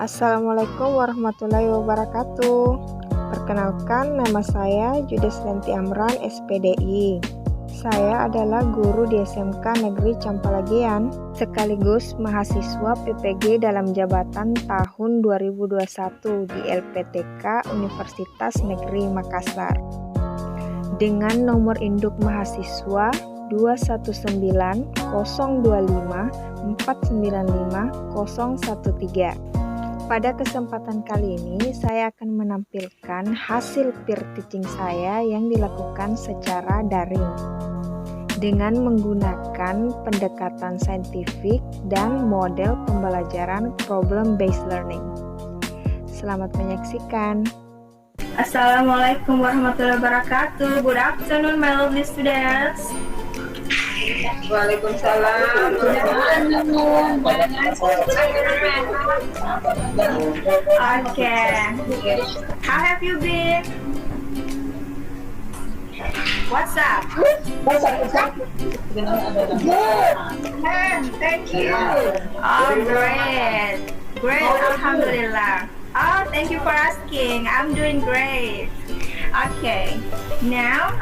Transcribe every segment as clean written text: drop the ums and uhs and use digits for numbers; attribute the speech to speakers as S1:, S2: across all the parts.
S1: Assalamualaikum warahmatullahi wabarakatuh. Perkenalkan, nama saya Judesyanti Amran, SPDI. Saya adalah guru di SMK Negeri Campalagian, sekaligus mahasiswa PPG dalam jabatan tahun 2021 di LPTK Universitas Negeri Makassar. Dengan nomor induk mahasiswa 219-025-495-013. Pada kesempatan kali ini, saya akan menampilkan hasil peer teaching saya yang dilakukan secara daring dengan menggunakan pendekatan saintifik dan model pembelajaran problem-based learning. Selamat menyaksikan.
S2: Assalamualaikum warahmatullahi wabarakatuh. Good afternoon, my lovely students.
S3: Waalaikumsalam.
S2: Okay. How have you been? What's up?
S3: Good.
S2: Thank you. Oh, great. Great, alhamdulillah. Oh, thank you for asking. I'm doing great. Okay, now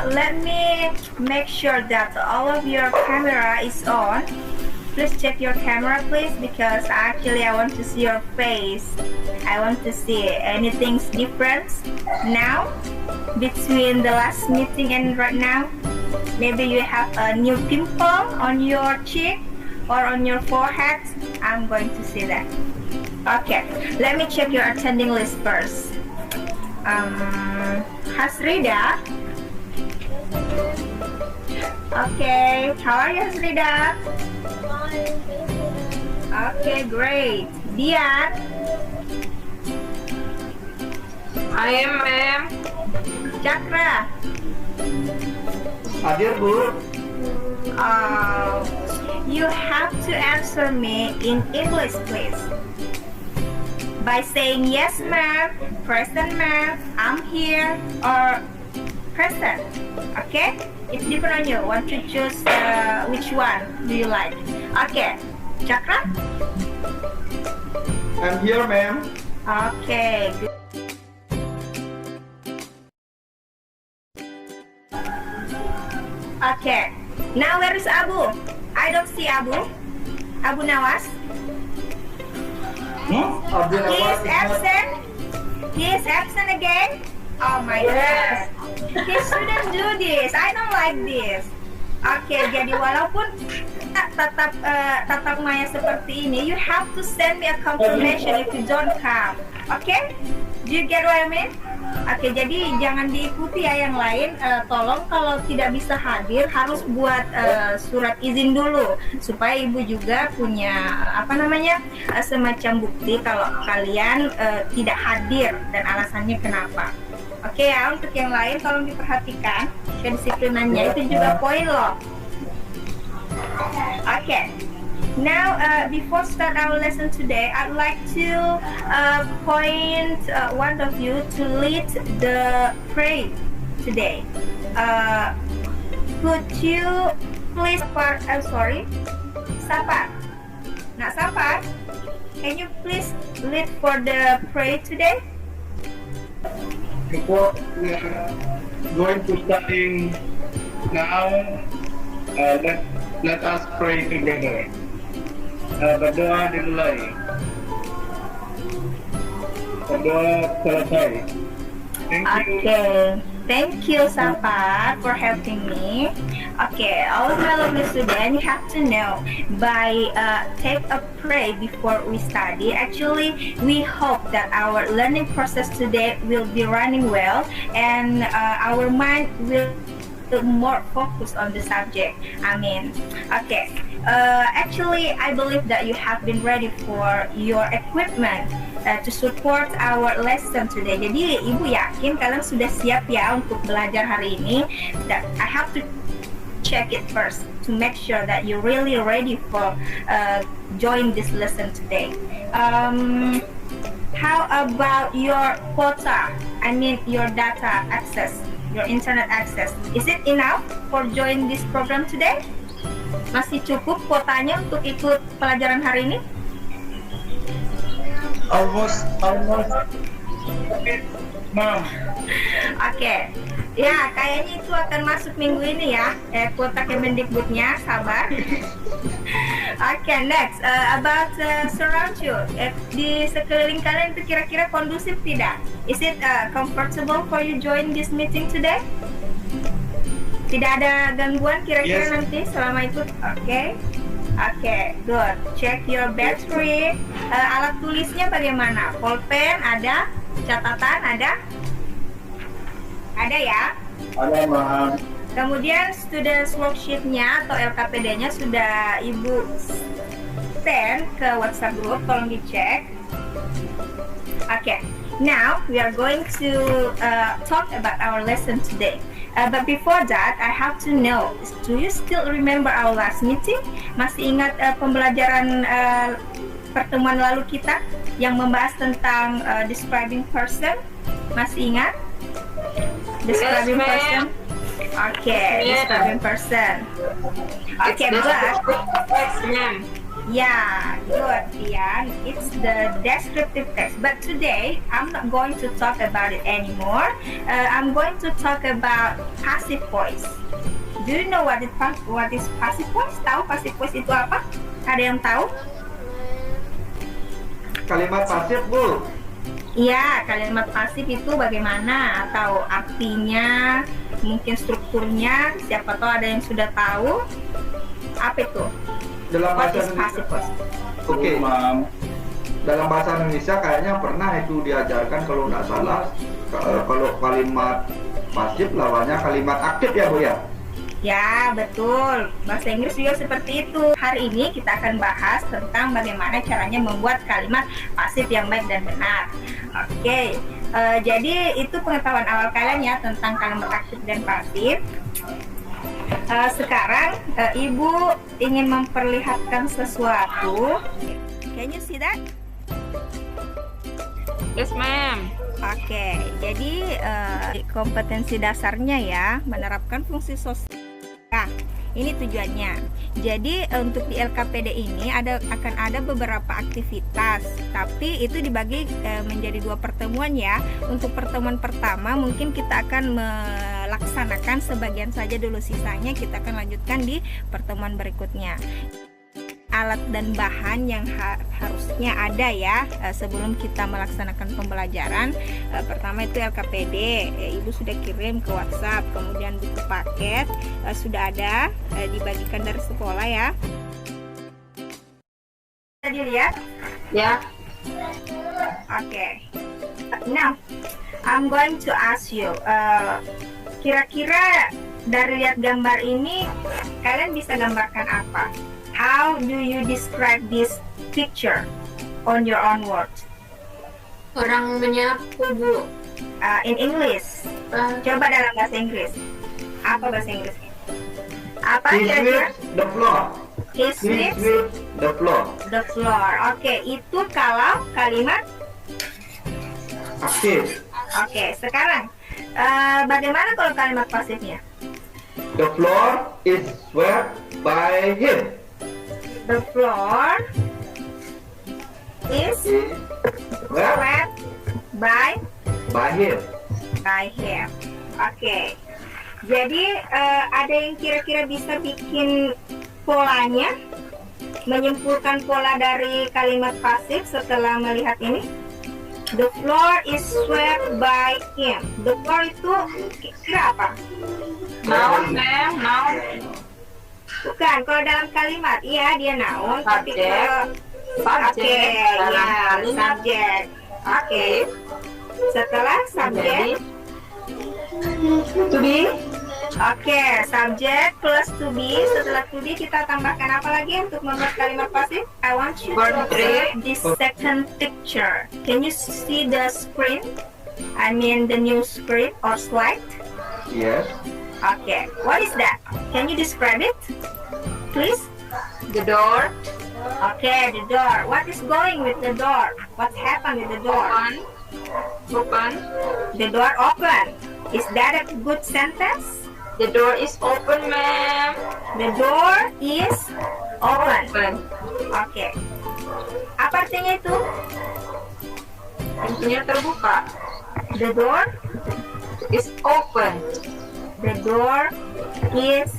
S2: let me make sure that all of your camera is on. Please check your camera, please, because actually I want to see your face. I want to see anything's difference now between the last meeting and right now. Maybe you have a new pimple on your cheek or on your forehead. I'm going to see that. Okay, let me check your attending list first. Hasrida. Okay, how are you, Hasrida? Okay, great. Dian.
S3: I am, ma'am.
S2: Chakra.
S3: Hadir, Bu.
S2: You have to answer me in English, please. By saying yes, ma'am, present, ma'am, I'm here, or present. Okay? It's different on you. Want to choose which one do you like? Okay. Chakra?
S3: I'm here, ma'am.
S2: Okay. Good. Okay. Now where is Abu? I don't see Abu. Abu Nawas?
S3: Abdul
S2: He is
S3: Awad
S2: absent. He is absent again. Oh my goodness. He shouldn't do this. I don't like this. Oke, jadi walaupun tatap maya seperti ini, you have to send me a confirmation if you don't come. Okay? Do you get what I mean? Oke, jadi jangan diikuti ya yang lain. Tolong kalau tidak bisa hadir harus buat surat izin dulu supaya ibu juga punya semacam bukti kalau kalian tidak hadir dan alasannya kenapa. Oke ya, untuk yang lain tolong diperhatikan kedisiplinannya, itu juga poin loh. Oke. Now, before start our lesson today, I'd like to point one of you to lead the prayer today. Could you please Sapar. Nah, Sapar, can you please lead for the prayer today?
S4: Before we are going to studying now, let us pray together. Berdoa dimulai. Berdoa selesai. Thank you.
S2: Okay, thank you, Sapar, for helping me. Okay, all of my lovely students, you have to know by take a pray before we study. Actually, we hope that our learning process today will be running well and our mind will more focused on the subject. Amin. Okay. Actually, I believe that you have been ready for your equipment to support our lesson today. Jadi, Ibu yakin kalian sudah siap ya untuk belajar hari ini. That I have to check it first to make sure that you're really ready for join this lesson today. How about your quota? I mean your data access, your internet access. Is it enough for join this program today? Masih cukup kuotanya untuk ikut pelajaran hari ini?
S4: Almost. Mom.
S2: Oke, ya kayaknya itu akan masuk minggu ini ya, kuota Kemendikbudnya, sabar. Oke, next, about surround you. Di sekeliling kalian itu kira-kira kondusif tidak? Is it comfortable for you join this meeting today? Tidak ada gangguan kira-kira
S4: Yes.
S2: nanti selama itu? Oke, good. Check your battery. Alat tulisnya bagaimana? Pulpen ada? Catatan ada? Ada ya?
S4: Ada, Mom.
S2: Kemudian students worksheet-nya atau LKPD-nya sudah Ibu send ke WhatsApp group, tolong dicek. Okay, now we are going to talk about our lesson today. But before that, I have to know, do you still remember our last meeting? Masih ingat pembelajaran pertemuan lalu kita yang membahas tentang describing person? Masih ingat? Describing
S3: Yes,
S2: person? Okay,
S3: Yes,
S2: describing person. Okay, but
S3: Yes, ma'am.
S2: yeah, good, Ian. It's the descriptive text. But today, I'm not going to talk about it anymore. I'm going to talk about passive voice. Do you know what is passive voice? Tahu passive voice itu apa? Ada yang tahu?
S4: Kalimat pasif, Bu.
S2: Iya, kalimat pasif itu bagaimana? Atau artinya, mungkin strukturnya, siapa tahu ada yang sudah tahu. Apa itu?
S4: Dalam
S2: What
S4: bahasa
S2: is passive
S4: Indonesia.
S2: voice?
S4: Oke, Mom. Dalam bahasa Indonesia kayaknya pernah itu diajarkan kalau nggak salah. Kalau kalimat pasif lawannya kalimat aktif ya, Bu ya?
S2: Ya, betul. Bahasa Inggris juga seperti itu. Hari ini kita akan bahas tentang bagaimana caranya membuat kalimat pasif yang baik dan benar. Oke, jadi itu pengetahuan awal kalian ya tentang kalimat aktif dan pasif. Sekarang Ibu ingin memperlihatkan sesuatu. Can you see that?
S3: Yes, ma'am.
S2: Oke, jadi kompetensi dasarnya ya menerapkan fungsi sosial. Nah, ini tujuannya. Jadi untuk di LKPD ini akan ada beberapa aktivitas, tapi itu dibagi menjadi 2 pertemuan ya. Untuk pertemuan pertama mungkin kita akan melaksanakan sebagian saja dulu, sisanya kita akan lanjutkan di pertemuan berikutnya. Alat dan bahan yang harusnya ada ya sebelum kita melaksanakan pembelajaran. Pertama itu LKPD, Ibu sudah kirim ke WhatsApp. Kemudian buku paket sudah ada, dibagikan dari sekolah ya. Tadi lihat?
S3: Ya.
S2: Okay. Now, I'm going to ask you, kira-kira dari lihat gambar ini, kalian bisa gambarkan apa? How do you describe this picture on your own words?
S3: Orang menyapu, Bu.
S2: In English. Coba dalam bahasa Inggris. Apa bahasa Inggrisnya? Apa
S4: He
S2: kira-kira?
S4: sweeps the floor.
S2: He
S4: He
S2: sweeps
S4: sweeps the floor.
S2: the floor. Oke, itu kalau kalimat.
S4: Aktif.
S2: Oke, sekarang bagaimana kalau kalimat pasifnya?
S4: The floor is swept by him.
S2: The floor is
S4: Swept
S2: swept by
S4: him.
S2: him. Oke. Jadi ada yang kira-kira bisa bikin polanya, menyimpulkan pola dari kalimat pasif setelah melihat ini? The floor is swept by him. The floor itu kira apa?
S3: Noun, ma'am. Noun.
S2: Bukan, kalau dalam kalimat, iya dia noun, tapi
S3: Subjek.
S2: kalau
S3: Subjek.
S2: oke,
S3: Dalam
S2: ya,
S3: kalimat.
S2: subjek. Oke. Setelah subjek,
S3: Jadi, to be.
S2: oke, subjek plus to be. Setelah to be kita tambahkan apa lagi untuk membuat kalimat pasif? I want you to
S3: Verb
S2: observe this second picture. Can you see the screen? I mean the new screen or slide?
S4: Yes.
S2: Okay, what is that? Can you describe it, please?
S3: The door.
S2: Okay, the door. What is going with the door? What happened with the door?
S3: Open. Open.
S2: The door open. Is that a good sentence?
S3: The door is open, ma'am.
S2: The door is open.
S3: Open.
S2: Oke. Apa artinya itu?
S3: Pintunya terbuka.
S2: The door,
S3: Is open.
S2: the door is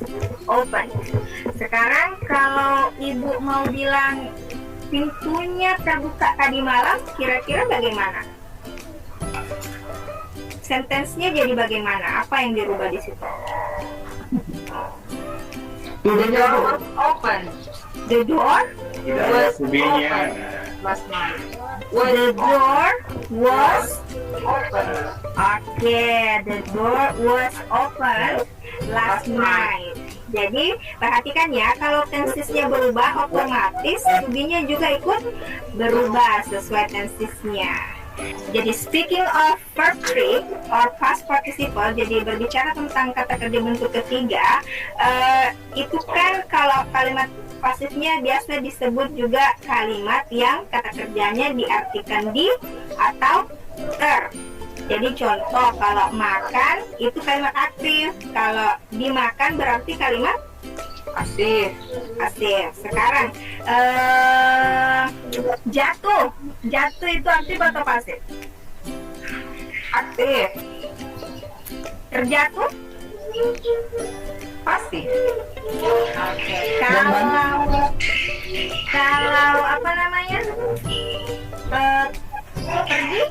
S2: open. Sekarang kalau ibu mau bilang pintunya terbuka tadi malam, kira-kira bagaimana? Sentence-nya jadi bagaimana? Apa yang dirubah di situ?
S3: The door was open.
S2: The door,
S4: Tidak ada to-be-nya.
S3: Last night.
S2: the door was
S3: Open.
S2: okay. The door was open last night. Jadi perhatikan ya, kalau tensesnya berubah otomatis to-be-nya juga ikut berubah sesuai tensesnya. Jadi speaking of verb 3 or past participle, jadi berbicara tentang kata kerja bentuk ketiga, itu kan kalau kalimat pasifnya biasa disebut juga kalimat yang kata kerjanya diartikan di atau ter. Jadi contoh, kalau makan itu kalimat aktif, kalau dimakan berarti kalimat
S3: Pasif.
S2: pasif. Sekarang jatuh itu aktif atau pasif?
S3: Aktif.
S2: Terjatuh
S3: Pasif.
S2: oke. Kalau apa namanya, pergi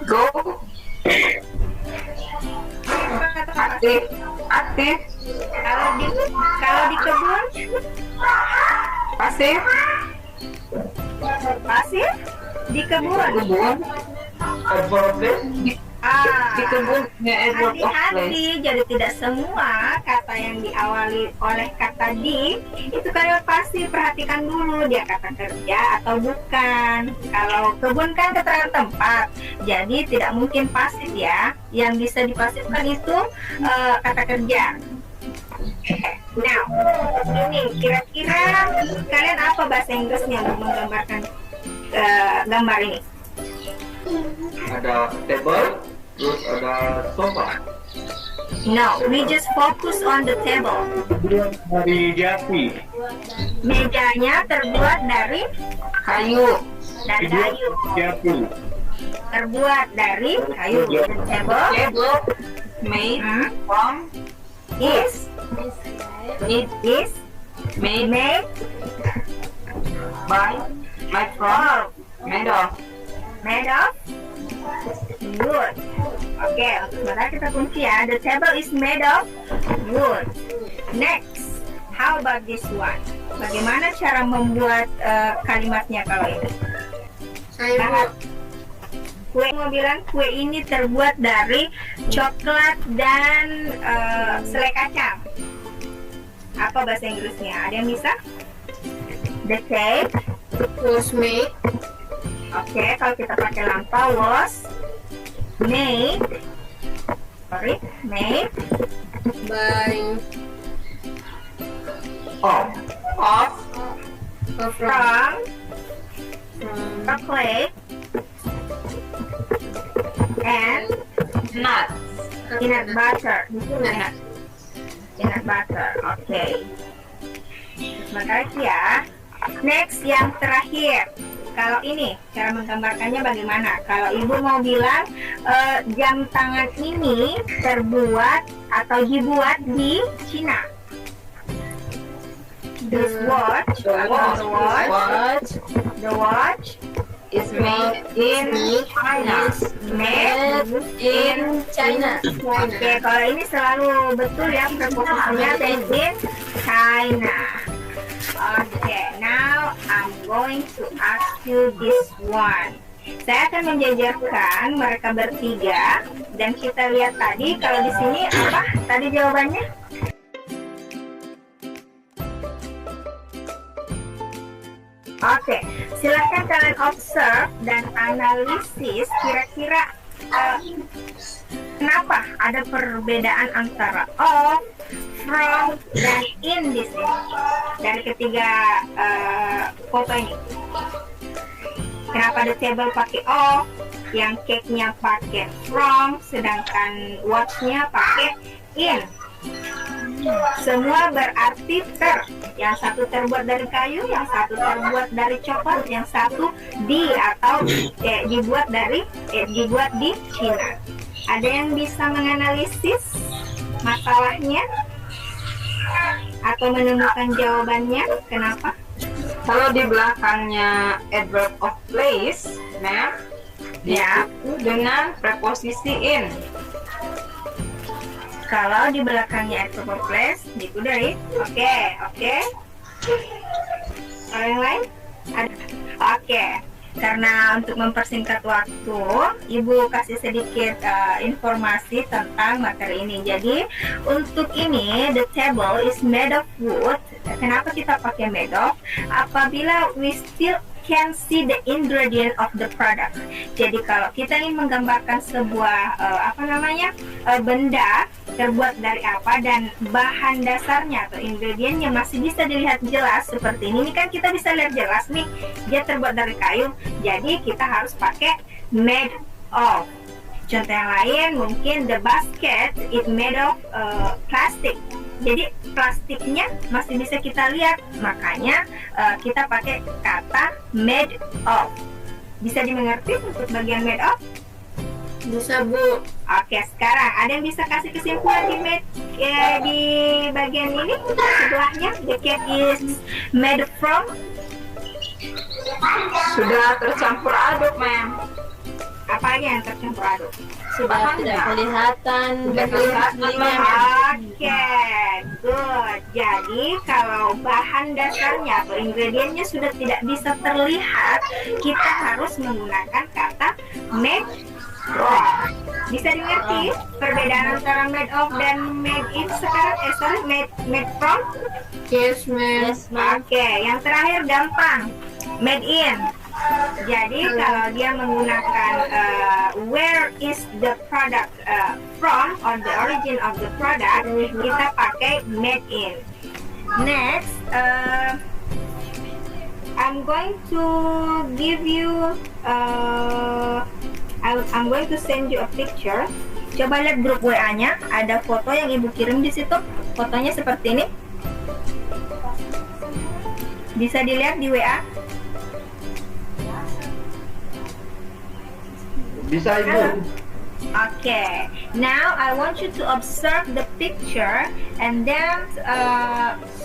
S3: Go.
S2: atau pasif?
S3: Aktif. Aktif.
S2: Kalau di kebun
S3: Pasif.
S2: pasif, di kebun
S3: Kebun.
S4: Adverb
S3: Di kebunnya Edward of place.
S2: hati-hati, jadi tidak semua kata yang diawali oleh kata di itu kalimat pasif. Perhatikan dulu dia kata kerja atau bukan. Kalau kebun kan keterangan tempat, jadi tidak mungkin pasif ya. Yang bisa dipasifkan itu kata kerja. Now, ini kira-kira kalian apa bahasa Inggrisnya untuk menggambarkan gambar ini?
S4: ada table, terus ada sofa.
S2: No, we just focus on the table.
S5: Dari Jati.
S2: Mejanya terbuat dari
S3: Kayu.
S2: kayu.
S5: Jati.
S2: Terbuat dari kayu. The table
S3: Table made from
S2: is
S3: it
S2: is
S3: made
S2: made
S3: by from made of
S2: wood. Oke, untuk sementara kita kunci ya. The table is made of wood. Next, how about this one? Bagaimana cara membuat kalimatnya kalau ini? Kue mau bilang kue ini terbuat dari coklat dan selai kacang. Apa bahasa Inggrisnya? Ada yang bisa? The cake
S3: was made
S2: oke, kalau kita pakai lampa was made
S3: by
S4: Of.
S2: from chocolate and
S3: nuts.
S2: peanut butter.
S3: Nuts.
S2: Peanut butter, oke. Sementara itu ya. Next, yang terakhir. Kalau ini cara menggambarkannya bagaimana? Kalau ibu mau bilang jam tangan ini terbuat atau dibuat di Cina. This watch, the watch
S3: Is made in China.
S2: made
S3: in China.
S2: Oke, kalau ini selalu betul ya, preposisinya made in China. Oke, now I'm going to ask you this one. Saya akan menjajarkan mereka bertiga dan kita lihat tadi kalau di sini apa tadi jawabannya? Oke, silakan kalian observe dan analisis kira-kira kenapa ada perbedaan antara of, from, dan in di sini dari ketiga foto ini. Kenapa the table pakai of, yang cake-nya pakai from, sedangkan watch-nya pakai in. Semua berarti ter. Yang satu terbuat dari kayu, yang satu terbuat dari coklat, yang satu dibuat di Cina. Ada yang bisa menganalisis masalahnya atau menemukan jawabannya? Kenapa?
S3: Kalau di belakangnya adverb of place, nah,
S2: Ya.
S3: itu dengan preposisi in.
S2: Kalau di belakangnya adverb of place, itu dari oke. Kalau yang lain? Oke. Karena untuk mempersingkat waktu, Ibu kasih sedikit informasi tentang materi ini. Jadi untuk ini, the table is made of wood. Kenapa kita pakai made of? Apabila we still can see the ingredient of the product. Jadi kalau kita ingin menggambarkan sebuah benda terbuat dari apa dan bahan dasarnya atau ingredientnya masih bisa dilihat jelas seperti ini. Ini kan kita bisa lihat jelas nih, dia terbuat dari kayu. Jadi kita harus pakai made of. Contoh yang lain mungkin the basket is made of plastic. Jadi plastiknya masih bisa kita lihat, makanya kita pakai kata made of. Bisa dimengerti untuk bagian made of?
S3: Bisa, Bu.
S2: Oke, sekarang ada yang bisa kasih kesimpulan di bagian ini sebelahnya? The cake is made from?
S3: Sudah tercampur aduk, Ma'am.
S2: Apa aja yang tercampur aduk?
S6: Sudah tidak kelihatan.
S3: Tidak kelihatan, Ma'am.
S2: Oke, good. Jadi kalau bahan dasarnya atau ingredientnya sudah tidak bisa terlihat, kita harus menggunakan kata made of. Bisa dimengerti perbedaan antara made of dan made in sekarang? Made from?
S3: Yes, Ma'am.
S6: Yes, ma'am.
S2: Oke, yang terakhir gampang, made in. Jadi kalau dia menggunakan where is the product from or the origin of the product, kita pakai made in. Next, I'm going to give you I'm going to send you a picture. Coba lihat grup WA-nya, ada foto yang Ibu kirim di situ. Fotonya seperti ini. Bisa dilihat di WA?
S4: Bisa, Ibu.
S2: Okay, now I want you to observe the picture and then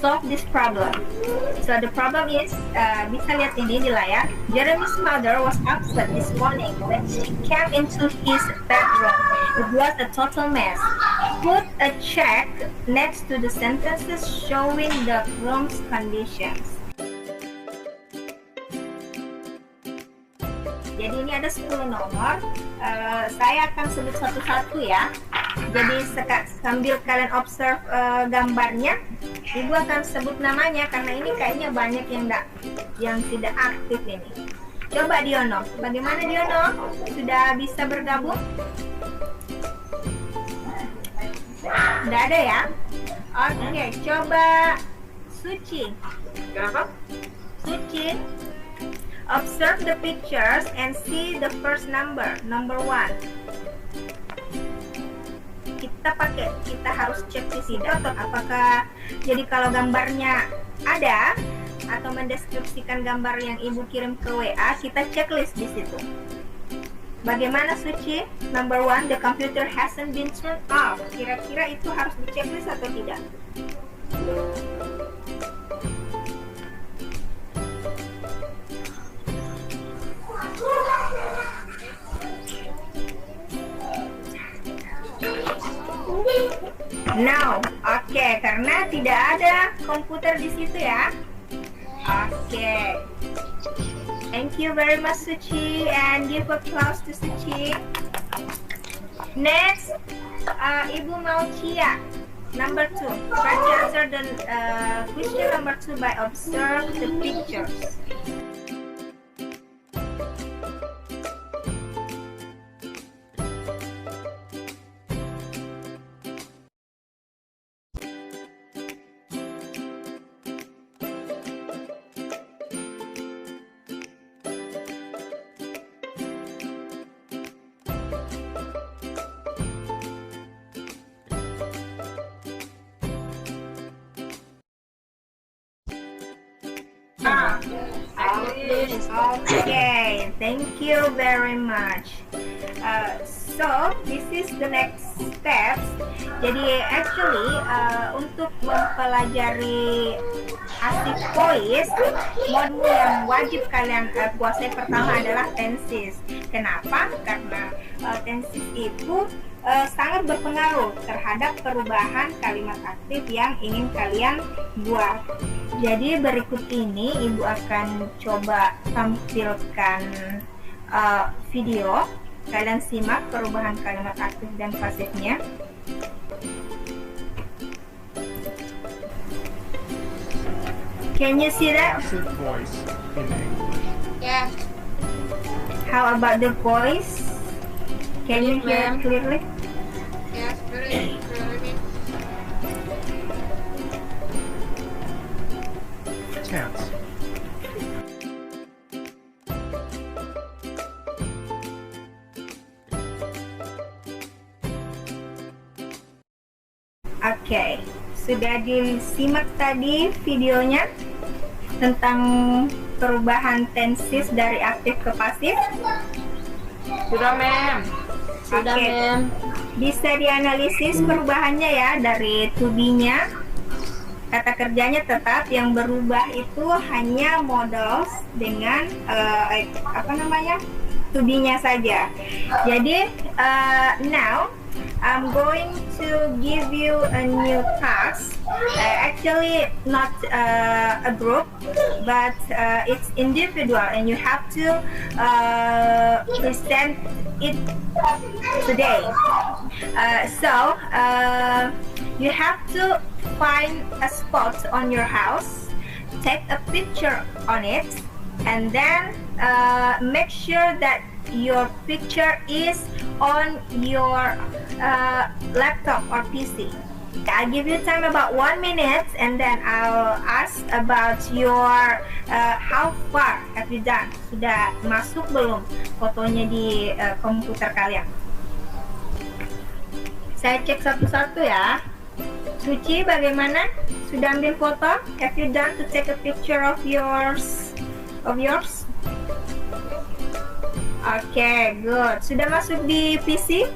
S2: solve this problem. So the problem is, bisa lihat ini di layar. Jeremy's mother was upset this morning when she came into his bedroom. It was a total mess. Put a check next to the sentences showing the room's conditions. Jadi ini ada 10 nomor, saya akan sebut satu-satu ya. Jadi sambil kalian observe gambarnya, Ibu akan sebut namanya karena ini kayaknya banyak yang tidak aktif ini. Coba Diono, bagaimana Diono? Sudah bisa bergabung? Tidak ada ya? Oke, coba Suci.
S3: Kenapa?
S2: Suci. Observe the pictures and see the first number 1. Kita harus cek di sini atau apakah jadi kalau gambarnya ada atau mendeskripsikan gambar yang Ibu kirim ke WA, kita checklist di situ. Bagaimana Suci? Number 1, the computer hasn't been turned off. Kira-kira itu harus di checklist atau tidak? No, oke, karena tidak ada komputer di situ ya. Oke. Thank you very much Suci, and give applause to Suci. Next, Ibu Maucia, number 2. Try to answer the question number 2 by observe the pictures.
S6: please.
S2: Okay, thank you very much. So this is the next steps. Jadi actually untuk mempelajari ASIP voice, modul yang wajib kalian kuasai pertama adalah tenses. Kenapa? Karena tenses itu sangat berpengaruh terhadap perubahan kalimat aktif yang ingin kalian buat. Jadi berikut ini Ibu akan coba tampilkan video. Kalian simak perubahan kalimat aktif dan pasifnya. Can you see that?
S5: Passive voice in English.
S6: Yeah.
S2: How about the voice? Can you hear it clearly?
S6: Yeah, very clearly.
S5: Tense.
S2: Oke, sudah disimak tadi videonya tentang perubahan tenses dari aktif ke pasif?
S3: Sudah, Mem.
S6: Sudah,
S2: Oke.
S6: ma'am.
S2: Bisa dianalisis perubahannya ya dari to be-nya. Kata kerjanya tetap, yang berubah itu hanya modals dengan to be-nya saja. Jadi now I'm going to give you a new task. Actually, not a group, but it's individual, and you have to present it today. So you have to find a spot on your house, take a picture on it, and then make sure that your picture is on your laptop or PC. I'll give you time about 1 minute, and then I'll ask about your how far have you done. Sudah masuk belum fotonya di komputer kalian? Saya cek satu-satu ya. Suci, bagaimana? Sudah ambil foto? Have you done to take a picture of yours? Oke, good. Sudah masuk di PC?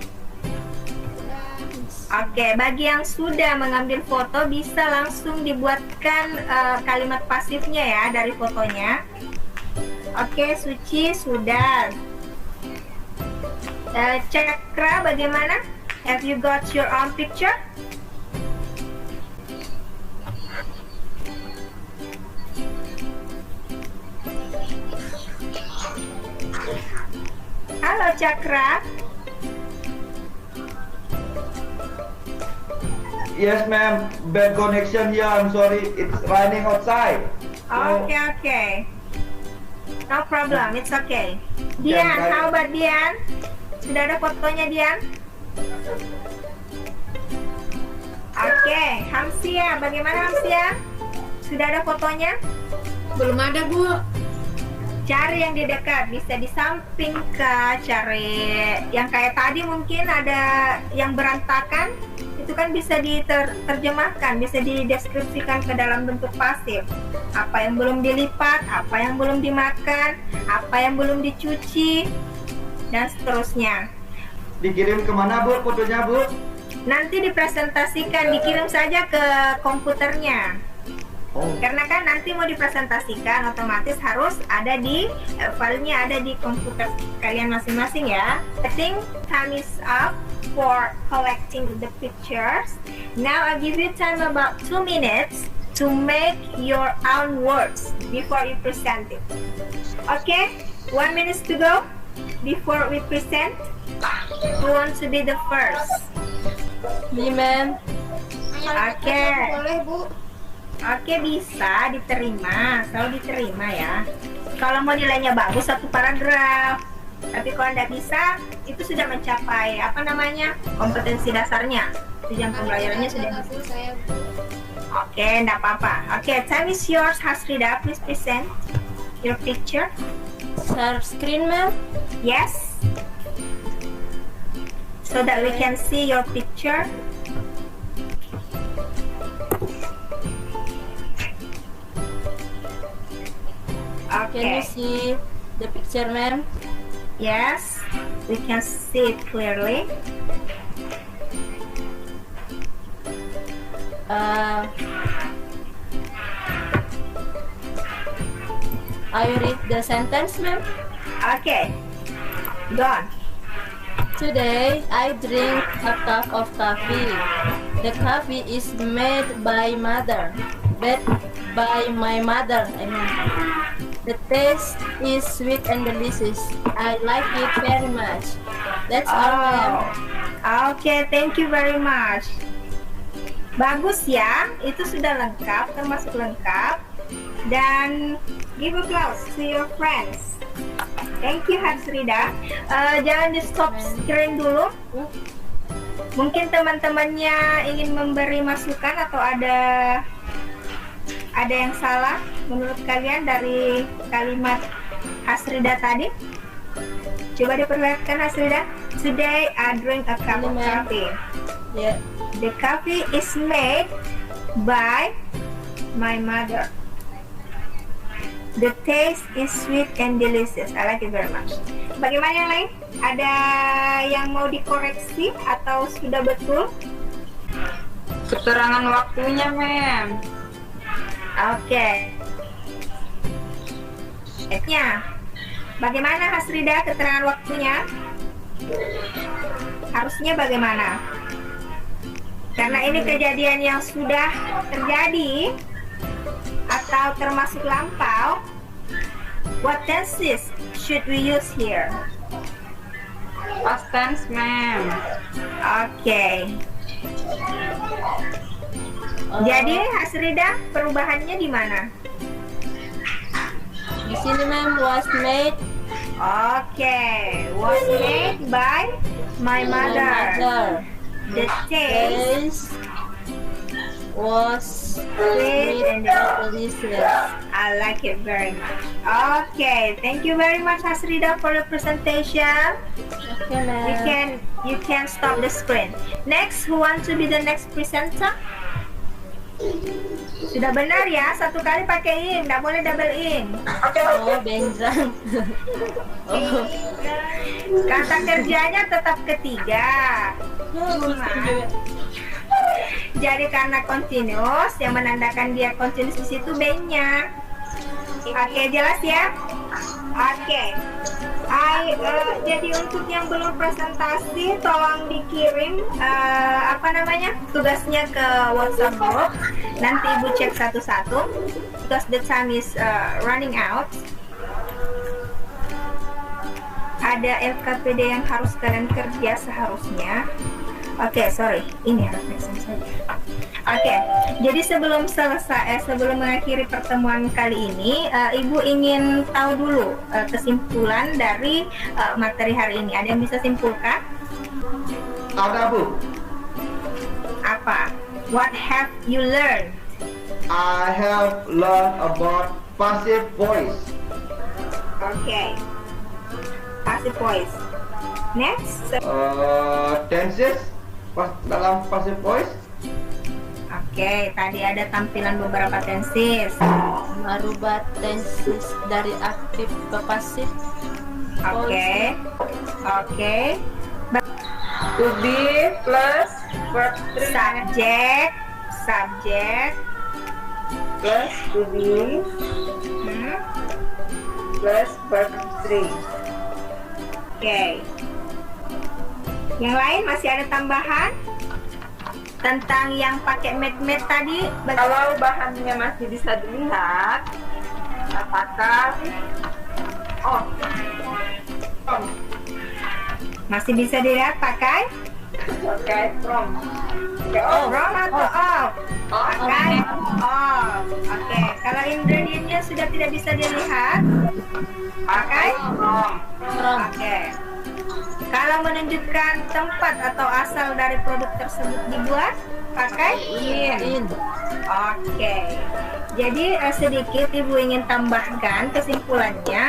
S2: Oke, bagi yang sudah mengambil foto bisa langsung dibuatkan kalimat pasifnya ya dari fotonya. Oke, Suci sudah. Cakra bagaimana? Have you got your own picture? Halo Cakra.
S4: Yes, ma'am. Bad connection here. I'm sorry. It's raining outside.
S2: Okay. No problem. It's okay. Dian,
S4: Dan-
S2: how about Dian? Sudah ada fotonya Dian? Oke, Hamsia, bagaimana Hamsia? Sudah ada fotonya?
S6: Belum ada, Bu.
S2: Cari yang di dekat, bisa di samping kah, cari yang kayak tadi mungkin ada yang berantakan, itu kan bisa diterjemahkan, bisa dideskripsikan ke dalam bentuk pasif. Apa yang belum dilipat, apa yang belum dimakan, apa yang belum dicuci, dan seterusnya.
S4: Dikirim kemana, Bu, fotonya, Bu?
S2: Nanti dipresentasikan, dikirim saja ke komputernya.
S4: Oh,
S2: Karena kan nanti mau dipresentasikan, otomatis harus ada di filenya ada di komputer kalian masing-masing ya. I think time is up for collecting the pictures. Now I give you time about 2 minutes to make your own words before you present it. Okay, 1 minute to go before we present. Who wants to be the first?
S6: Iya, ma'am.
S2: Oke.
S6: Boleh, Bu.
S2: Oke, bisa diterima, selalu diterima ya. Kalau mau nilainya bagus satu paragraf, tapi kalau Anda bisa, itu sudah mencapai kompetensi dasarnya. Tujuan pembelajarannya sudah bisa.
S6: Saya,
S2: Oke, enggak apa-apa. Oke, time is yours, Hasrida. Please present your picture.
S6: share screen, ma'am.
S2: Yes. So that we can see your picture.
S6: Can you
S2: Okay.
S6: see the picture, ma'am?
S2: Yes, we can see it clearly.
S6: I read the sentence, ma'am.
S2: Okay. Go on.
S6: Today I drink a cup of coffee. The coffee is made by my mother. I mean, the taste is sweet and delicious. I like it very much. That's all, ma'am.
S2: Oke, thank you very much. Bagus ya, itu sudah lengkap, termasuk lengkap. Dan give applause to your friends. Thank you, Hasrida. Jangan di stop screen dulu. Mungkin teman-temannya ingin memberi masukan atau ada yang salah menurut kalian dari kalimat Hasrida tadi? Coba diperlihatkan, Hasrida. Today I drink a cup of coffee.
S6: Yeah.
S2: The coffee is made by my mother. The taste is sweet and delicious. I like it very much. Bagaimana yang lain? Ada yang mau dikoreksi atau sudah betul?
S3: Keterangan waktunya, ma'am.
S2: Oke. Bagaimana, Hasrida, keterangan waktunya? Harusnya bagaimana? Karena ini kejadian yang sudah terjadi atau termasuk lampau, what tenses should we use here?
S3: Past tense, ma'am.
S2: Oke. Jadi, Hasrida, perubahannya di mana?
S6: Di sini, ma'am, was made
S2: Oke, was made by my
S6: by
S2: mother. The taste
S6: Taste was
S2: sweet and
S6: delicious.
S2: I like it very much. Okay, thank you very much, Hasrida, for the presentation.
S6: Okay, ma'am.
S2: You can stop the screen. Next, who want to be the next presenter? Sudah benar ya, satu kali pakai in, nggak boleh double in.
S6: Oh, Benjang. Oh.
S2: Kata kerjanya tetap ketiga. Jadi karena continuous, yang menandakan dia continuous di situ B-nya. Oke, jelas ya? Oke. Jadi untuk yang belum presentasi, tolong dikirim tugasnya ke WhatsApp group. Nanti Ibu cek satu-satu, because the time is running out. Ada LKPD yang harus kalian kerja seharusnya. Oke, sorry, ini reflection saja. Oke, jadi sebelum mengakhiri pertemuan kali ini, Ibu ingin tahu dulu kesimpulan dari materi hari ini. Ada yang bisa simpulkan?
S4: Ada, Bu.
S2: Apa? What have you learned?
S4: I have learned about passive voice.
S2: Oke, passive voice. Next.
S4: Tenses dalam passive voice.
S2: Oke, tadi ada tampilan beberapa tenses.
S6: Merubah tenses dari aktif ke pasif.
S2: Oke.
S3: To be plus verb 3
S2: Subject
S3: plus to be plus verb 3.
S2: Oke. Yang lain masih ada tambahan tentang yang pakai med tadi?
S3: Kalau bahannya masih bisa dilihat, apakah
S2: Masih bisa dilihat pakai
S3: from
S2: from atau off? Pakai off. Oke. Kalau ingredientnya sudah tidak bisa dilihat, pakai
S3: from.
S2: Oke. Kalau menunjukkan tempat atau asal dari produk tersebut dibuat, pakai
S6: In.
S2: Oke. Jadi sedikit Ibu ingin tambahkan kesimpulannya,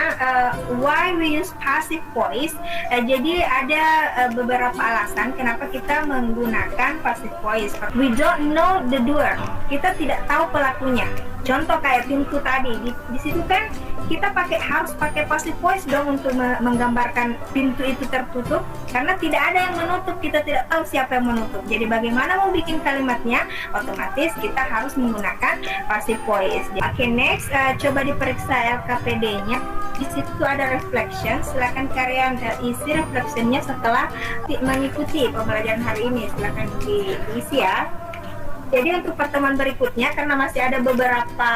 S2: why we use passive voice. Jadi ada beberapa alasan kenapa kita menggunakan passive voice. We don't know the doer. Kita tidak tahu pelakunya. Contoh kayak pintu tadi, di situ kan kita harus pakai passive voice dong untuk menggambarkan pintu itu tertutup, karena tidak ada yang menutup, kita tidak tahu siapa yang menutup. Jadi bagaimana mau bikin kalimatnya? Otomatis kita harus menggunakan passive voice. Oke, next, coba diperiksa LKPD-nya. Di situ ada reflection. Silakan kalian isi reflectionnya setelah mengikuti pembelajaran hari ini. Silakan diisi ya. Jadi untuk pertemuan berikutnya, karena masih ada beberapa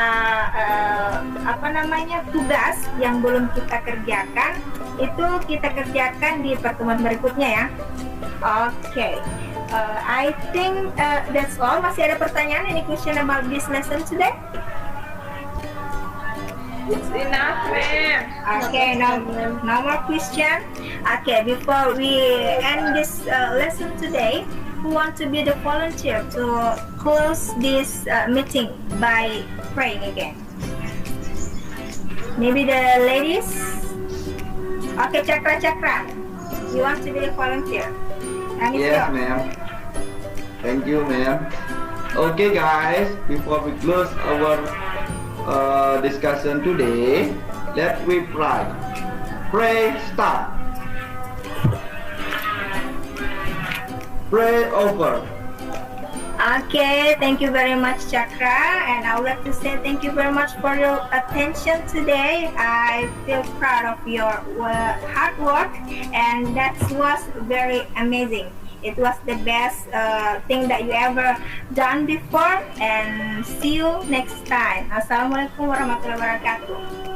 S2: tugas yang belum kita kerjakan, itu kita kerjakan di pertemuan berikutnya ya. Oke, I think that's all. Masih ada pertanyaan? Any question about this lesson today?
S3: It's enough, ma'am.
S2: Okay, no more question. Okay, before we end this lesson today, who want to be the volunteer to close this meeting by praying again? Maybe the ladies? Okay, Chakra. You want to be the volunteer?
S4: Yes, ma'am. Thank you, ma'am. Okay, guys, before we close our discussion today, let we pray. Pray, start. Pray over.
S2: Okay, thank you very much, Chakra, and I would like to say thank you very much for your attention today. I feel proud of your hard work, and that was very amazing. It was the best thing that you ever done before, and see you next time. Assalamualaikum warahmatullahi wabarakatuh.